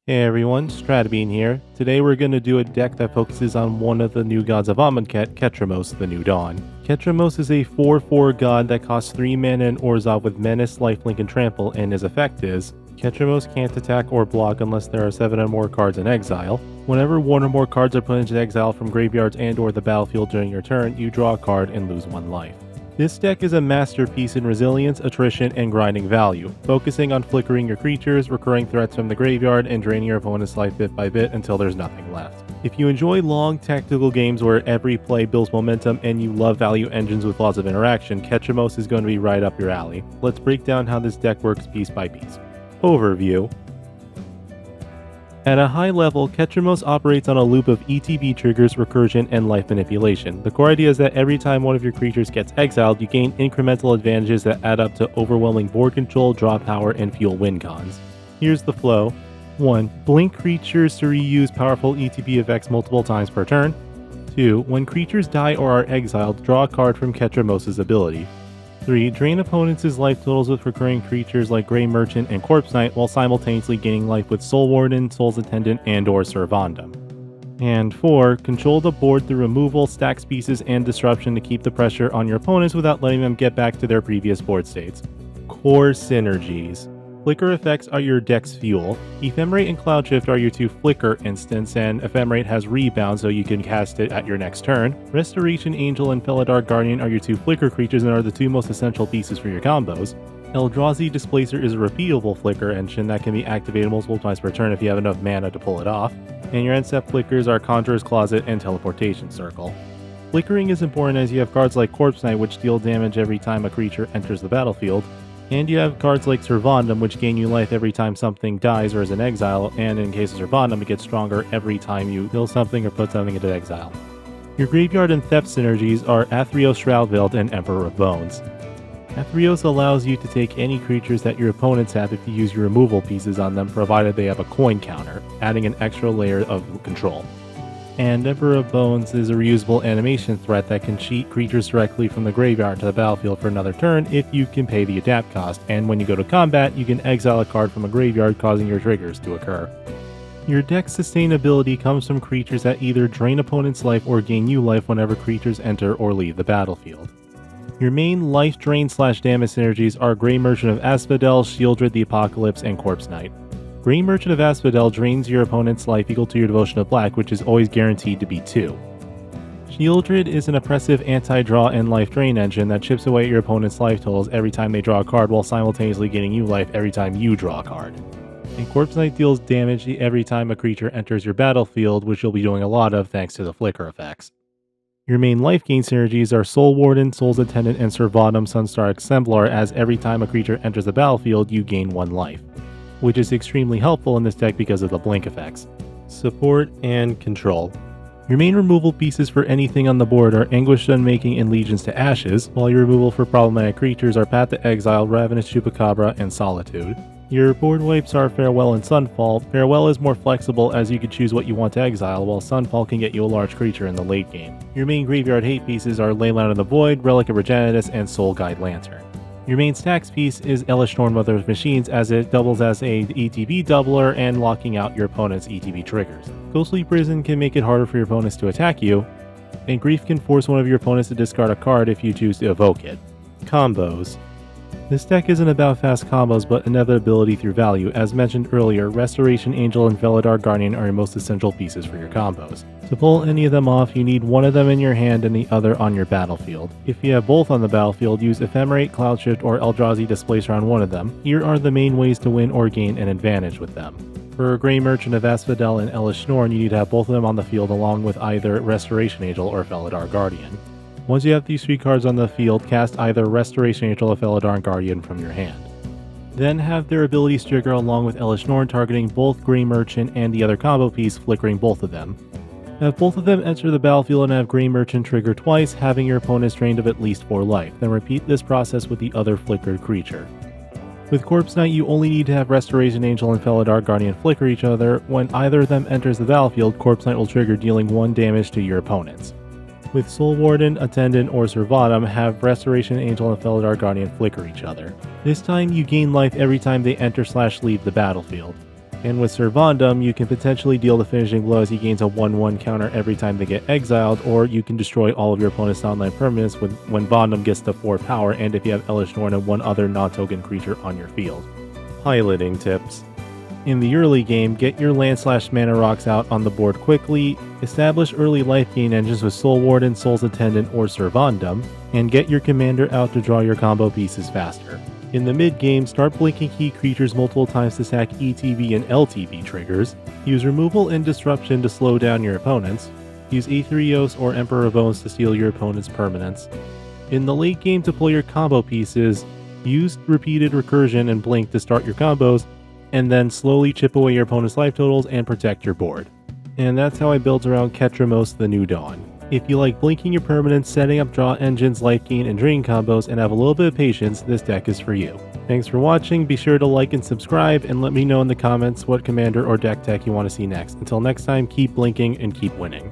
Hey everyone, Stratabean here. Today we're going to do a deck that focuses on one of the new gods of Amonkhet, Ketramos, the New Dawn. Ketramos is a 4/4 god that costs 3 mana and Orzhov with Menace, Lifelink, and Trample, and his effect is Ketramos can't attack or block unless there are 7 or more cards in exile. Whenever 1 or more cards are put into exile from graveyards and or the battlefield during your turn, you draw a card and lose 1 life. This deck is a masterpiece in resilience, attrition, and grinding value, focusing on flickering your creatures, recurring threats from the graveyard, and draining your opponent's life bit by bit until there's nothing left. If you enjoy long, tactical games where every play builds momentum and you love value engines with lots of interaction, Ketramose is going to be right up your alley. Let's break down how this deck works piece by piece. Overview. At a high level, Ketramos operates on a loop of ETB triggers, recursion, and life manipulation. The core idea is that every time one of your creatures gets exiled, you gain incremental advantages that add up to overwhelming board control, draw power, and fuel win cons. Here's the flow. 1. Blink creatures to reuse powerful ETB effects multiple times per turn. 2. When creatures die or are exiled, draw a card from Ketramose' ability. 3. Drain opponents' life totals with recurring creatures like Grey Merchant and Corpse Knight while simultaneously gaining life with Soul Warden, Soul's Attendant, and or Servandum. And 4. Control the board through removal, stacks pieces, and disruption to keep the pressure on your opponents without letting them get back to their previous board states. Core synergies. Flicker effects are your deck's fuel. Ephemerate and Cloud Shift are your 2 Flicker instants, and Ephemerate has Rebound so you can cast it at your next turn. Restoration Angel and Felidar Guardian are your 2 Flicker creatures and are the 2 most essential pieces for your combos. Eldrazi Displacer is a repeatable Flicker engine that can be activated multiple times per turn if you have enough mana to pull it off. And your end step flickers are Conjurer's Closet and Teleportation Circle. Flickering is important as you have cards like Corpse Knight which deal damage every time a creature enters the battlefield. And you have cards like Servandum, which gain you life every time something dies or is in exile, and in case of Servandum, it gets stronger every time you kill something or put something into exile. Your graveyard and theft synergies are Aetherios Shroudveiled and Emperor of Bones. Aetherios allows you to take any creatures that your opponents have if you use your removal pieces on them, provided they have a coin counter, adding an extra layer of control. And Emperor of Bones is a reusable animation threat that can cheat creatures directly from the graveyard to the battlefield for another turn if you can pay the adapt cost, and when you go to combat, you can exile a card from a graveyard causing your triggers to occur. Your deck's sustainability comes from creatures that either drain opponents' life or gain you life whenever creatures enter or leave the battlefield. Your main life drain/damage synergies are Grey Merchant of Asphodel, Sheoldred the Apocalypse, and Corpse Knight. Grey Merchant of Asphodel drains your opponent's life equal to your Devotion of Black, which is always guaranteed to be 2. Sheoldred is an oppressive anti-draw and life drain engine that chips away at your opponent's life totals every time they draw a card while simultaneously getting you life every time you draw a card. And Corpse Knight deals damage every time a creature enters your battlefield, which you'll be doing a lot of thanks to the flicker effects. Your main life gain synergies are Soul Warden, Soul's Attendant, and Servandum Sunstar Exemplar, as every time a creature enters the battlefield, you gain 1 life, which is extremely helpful in this deck because of the blink effects. Support and control. Your main removal pieces for anything on the board are Anguished Unmaking and Legions to Ashes, while your removal for problematic creatures are Path to Exile, Ravenous Chupacabra, and Solitude. Your board wipes are Farewell and Sunfall. Farewell is more flexible as you can choose what you want to exile, while Sunfall can get you a large creature in the late game. Your main graveyard hate pieces are Leyline of the Void, Relic of Regenitus, and Soul Guide Lantern. Your main stacks piece is Elesh Norn, Mother of Machines, as it doubles as a ETB doubler and locking out your opponent's ETB triggers. Ghostly Prison can make it harder for your opponents to attack you, and Grief can force one of your opponents to discard a card if you choose to evoke it. Combos. This deck isn't about fast combos, but inevitability through value. As mentioned earlier, Restoration Angel and Felidar Guardian are your most essential pieces for your combos. To pull any of them off, you need one of them in your hand and the other on your battlefield. If you have both on the battlefield, use Ephemerate, Cloud Shift, or Eldrazi Displacer on one of them. Here are the main ways to win or gain an advantage with them. For Grey Merchant of Asphodel and Elesh Norn, you need to have both of them on the field along with either Restoration Angel or Felidar Guardian. Once you have these 3 cards on the field, cast either Restoration Angel or Felidar Guardian from your hand. Then have their abilities trigger along with Elesh Norn, targeting both Grey Merchant and the other combo piece, flickering both of them. Have both of them enter the battlefield and have Grey Merchant trigger twice, having your opponents drained of at least 4 life. Then repeat this process with the other flickered creature. With Corpse Knight, you only need to have Restoration Angel and Felidar Guardian flicker each other. When either of them enters the battlefield, Corpse Knight will trigger, dealing 1 damage to your opponents. With Soul Warden, Attendant, or Servandum, have Restoration Angel and Felidar Guardian flicker each other. This time you gain life every time they enter/leave the battlefield. And with Servandum, you can potentially deal the finishing blow as he gains a 1/1 counter every time they get exiled, or you can destroy all of your opponent's non-land permanents when Vondum gets to 4 power, and if you have Elish Norn and one other non-token creature on your field. Piloting tips. In the early game, get your land/mana rocks out on the board quickly, establish early life gain engines with Soul Warden, Soul's Attendant, or Servandum, and get your commander out to draw your combo pieces faster. In the mid-game, start blinking key creatures multiple times to stack ETB and LTB triggers, use removal and disruption to slow down your opponents, use Aetherios or Emperor of Bones to steal your opponent's permanents. In the late game to pull your combo pieces, use repeated recursion and blink to start your combos, and then slowly chip away your opponent's life totals and protect your board. And that's how I built around Ketramos the New Dawn. If you like blinking your permanents, setting up draw engines, life gain, and drain combos, and have a little bit of patience, this deck is for you. Thanks for watching, be sure to like and subscribe, and let me know in the comments what commander or deck tech you want to see next. Until next time, keep blinking and keep winning.